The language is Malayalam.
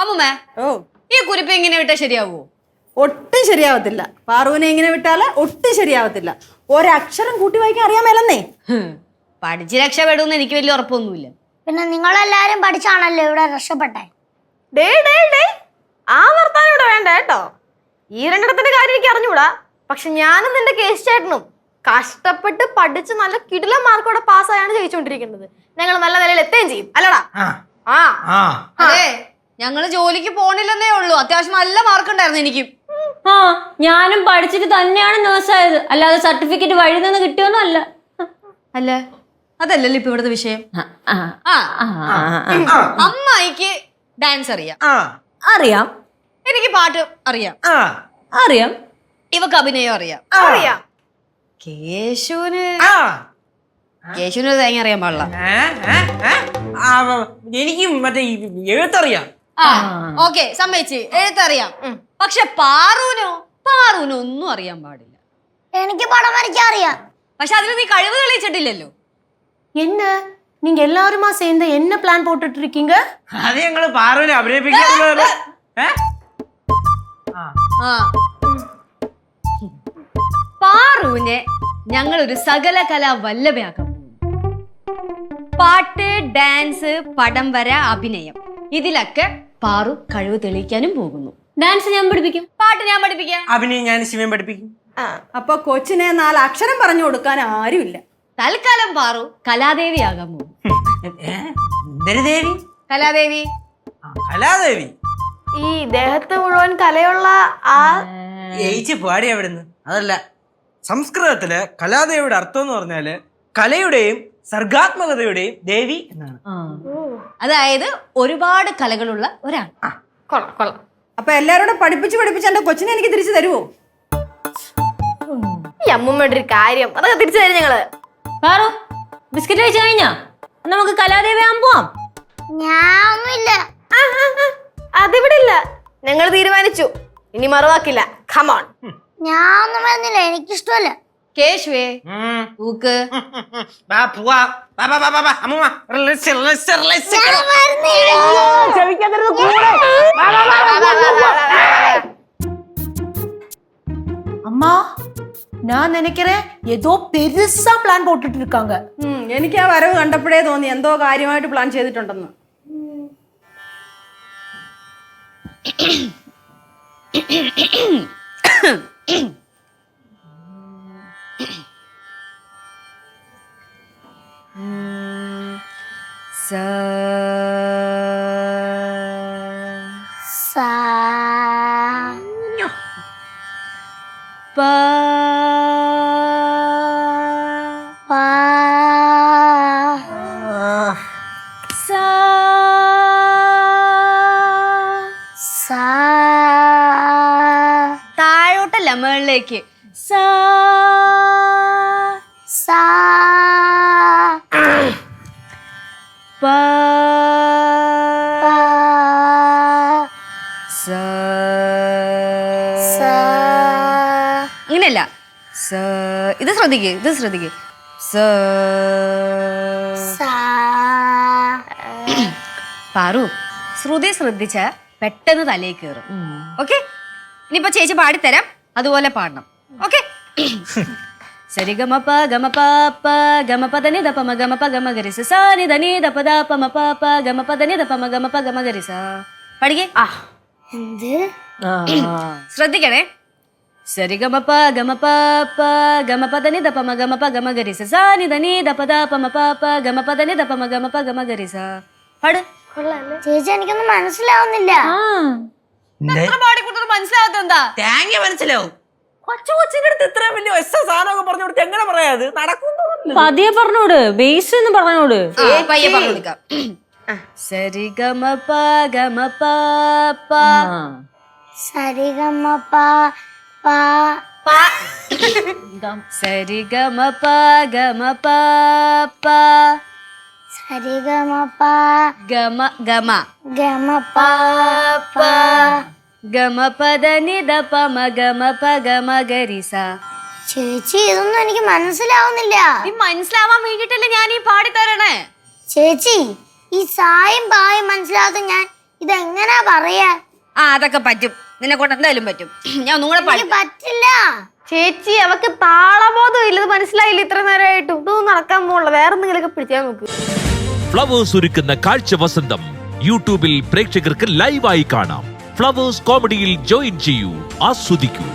അമ്മൂമ്മ ഓ ഈ കുരിപ്പ് ഇങ്ങനെ വിട്ടാൽ ശരിയാവോ? ഒട്ടും ശരിയാവത്തില്ല. പാറുവിനെ ഇങ്ങനെ വിട്ടാല് ഒട്ടും ശരിയാവത്തില്ല. ഒരക്ഷരം കൂട്ടി വായിക്കാൻ അറിയാമേലെന്നേ. പഠിച്ച് രക്ഷപ്പെടുമെന്ന് എനിക്ക് വലിയ ഉറപ്പൊന്നുമില്ല. പിന്നെ നിങ്ങളെല്ലാരും പഠിച്ചാണല്ലോ ഇവിടെ രക്ഷപ്പെട്ടെ. ആ വർത്താനം ഇവിടെ വേണ്ട കേട്ടോ. ഈ രണ്ടിടത്തിന്റെ കാര്യം എനിക്ക് അറിഞ്ഞൂടാ. പക്ഷെ ഞാനും നിന്റെ കേസ് ചേട്ടനും കഷ്ടപ്പെട്ട് പഠിച്ച് നല്ല കിടില മാർക്കോടെ പാസ്സായാണ് ജയിച്ചുകൊണ്ടിരിക്കുന്നത്. ഞങ്ങൾ നല്ല നിലയിൽ എത്തുകയും ചെയ്യും അല്ലടാ. അതെ, ഞങ്ങള് ജോലിക്ക് പോണില്ലെന്നേ ഉള്ളൂ. അത്യാവശ്യം നല്ല മാർക്ക് ഉണ്ടായിരുന്നു എനിക്ക്. ഞാനും പഠിച്ചിട്ട് തന്നെയാണ് നേഴ്സായത്, അല്ലാതെ സർട്ടിഫിക്കറ്റ് വഴി നിന്ന് കിട്ടിയൊന്നും അല്ല. അല്ല, അതല്ലല്ലോ ഇപ്പൊ ഇവിടുത്തെ വിഷയം. അമ്മായിക്ക് ഡാൻസ് അറിയാം. അറിയാം. എനിക്ക് പാട്ട് അറിയാം. അറിയാം. ഇവക്ക് അഭിനയം അറിയാം. കേശുവിന് തേങ്ങ അറിയാൻ പാടില്ല. എനിക്കും മറ്റേ എഴുത്തറിയാം. ഓക്കെ, സമ്മതിച്ച് എഴുത്തറിയാം. പക്ഷെ പാറുവിനോ ഒന്നും അറിയാൻ പാടില്ല. എനിക്ക് പടം വരയ്ക്കാൻ അറിയാം. പക്ഷെ അതിൽ നീ കഴിവ് തെളിയിച്ചിട്ടില്ലല്ലോ. என்ன நீங்க எல்லாருமா சேர்ந்து என்ன பிளான் போட்டுட்டு இருக்கீங்க? അത് ഞങ്ങള് പാറുവിനെ അഭിനയിപ്പിക്കുന്നത്. പാറുവിനെ ഞങ്ങളൊരു സകല കലാ വല്ലഭയാക്കാൻ പോകുന്നു. പാട്ട്, ഡാൻസ്, പടം വര, അഭിനയം, ഇതിലൊക്കെ പാറു കഴിവ് തെളിയിക്കാനും പോകുന്നു. ഡാൻസ് ഞാൻ പഠിപ്പിക്കും, പാട്ട് ഞാൻ പഠിപ്പിക്കാം, അഭിനയം ഞാൻ ശിവൻ പഠിപ്പിക്കും. അപ്പൊ കൊച്ചിനെ 4 അക്ഷരം പറഞ്ഞു കൊടുക്കാൻ ആരുമില്ല. തൽക്കാലം പാറു കലാദേവിയാകാൻ പോകും. ദേവി? കലാദേവി. കലാദേവി ഈ ദേഹത്ത് മുഴുവൻ കലയുള്ള ആ ജയിച്ച് പാടി അവിടുന്ന്. അതല്ല, സംസ്കൃതത്തില് കലാദേവിയുടെ അർത്ഥം എന്ന് പറഞ്ഞാല് കലയുടെയും സർഗാത്മകതയുടെയും ദേവി എന്നാണ്. അതായത് ഒരുപാട് കലകളുള്ള ഒരാൾ. കൊള്ളാം. അപ്പൊ എല്ലാരോടും പഠിപ്പിച്ച് എന്റെ കൊച്ചിനെ എനിക്ക് തിരിച്ചു തരുവോ? ഈ അമ്മൂമ്മയുടെ ഒരു കാര്യം, അതൊക്കെ തിരിച്ചു തരും ഞങ്ങള്. പാറു ബിസ്ക്കറ്റ് കഴിച്ചു കഴിഞ്ഞാ നമുക്ക് കലാദേവി ആകാൻ പോവാം. ഞാനൊന്നുമില്ല. അതിവിടെ ഇല്ല, ഞങ്ങൾ തീരുമാനിച്ചു, ഇനി മറുവാക്കില്ല. ഖമോൺ. ഞാനൊന്നും വരുന്നില്ല, എനിക്കിഷ്ടമല്ല. കേശുവേ ഊക്ക്. அம்மா நான் நினைக்கிறேன் ஏதோ பெருசா பிளான் போட்டுட்டு இருக்காங்க. എനിക്ക് ആ വരവ് കണ്ടപ്പോഴേ തോന്നി എന്തോ കാര്യമായിട്ട് പ്ലാൻ ചെയ്തിട്ടുണ്ടെന്ന്. താഴോട്ടല്ല, മേളിലേക്ക്. അങ്ങനെയല്ല, ഇത് ശ്രദ്ധിക്ക്. പാറു, ശ്രുതി ശ്രദ്ധിച്ച പെട്ടെന്ന് തലയിൽ കയറും. ഓക്കെ, ഇനിയിപ്പോ ചേച്ചി പാടിത്തരാം, അതുപോലെ പാടണം. ഓക്കെ? സരിഗമപ ഗമപ പ ഗമപ ധനി ദപ മ ഗമപ ഗമ ഗരി സ നി ധനി ദപ ദ പ മ പ പ ഗമപ ധനി ദപ മ ഗമപ ഗമ ഗരി സ. പഠിക്കേ. ശ്രദ്ധിക്കണേ. സരിഗമപ ഗമപ പ ഗമപ ധനി ദപ മ ഗമപ ഗമ ഗരി സ നി ധനി ദപ ദ പ മ പ പ ഗമപ ധനി ദപ മ ഗമപ ഗമ ഗരി സ. പാട്. ചേച്ചി എനിക്കൊന്നും മനസ്സിലാവുന്നില്ല. മനസ്സിലാവാത്ത എന്താ? തേങ്ങ മനസ്സിലാവും. കൊച്ചിന്റെ അടുത്ത് ഇത്ര വലിയ സാധനമൊക്കെ പറഞ്ഞു കൊടുത്ത് എങ്ങനെ പറയാത്? നടക്കുന്നു. പതിയെ പറഞ്ഞോട്, ബേസ് എന്ന് പറഞ്ഞോട്. പയ്യെ പറഞ്ഞു കൊടുക്കാം. സരിഗമപ ഗമപ പ സരിഗമപ പ സരിഗമപ ഗമപ പ സരിഗമപ ഗമ ഗമ ഗമപ പ ഗമപദ നിദപ മ ഗമപ ഗമ ഗരി സ. ചേച്ചി ഇതൊന്നും എനിക്ക് മനസ്സിലാവുന്നില്ല. ഈ മനസ്സിലാവാൻ വേണ്ടിട്ടല്ലേ ഞാൻ ഈ പാടിത്തരണേ. ചേച്ചി ഈ സായും പായും മനസ്സിലാവാത്ത ഞാൻ ഇതെങ്ങനാ പറയാ? ആ അതൊക്കെ പറ്റും, നിന്നെ കൊണ്ട് എന്തായാലും പറ്റും. ഞാൻ ഒന്നും കൂടെ എനിക്ക് പറ്റില്ല. ചേച്ചി അവക്ക് താളബോധം ഇല്ലത് മനസ്സിലായില്ല ഇത്ര നേരമായിട്ടും. ഇതൊന്നും നടക്കാൻ പോകണില്ല, വേറെ എന്തെങ്കിലുമൊക്കെ പിടിച്ചാൽ നോക്ക്. ഫ്ലവേഴ്സ് ഒരുക്കുന്ന കാഴ്ച വസന്തം യൂട്യൂബിൽ പ്രേക്ഷകർക്ക് ലൈവായി കാണാം. ഫ്ലവേഴ്സ് കോമഡിയിൽ ജോയിൻ ചെയ്യൂ, ആസ്വദിക്കൂ.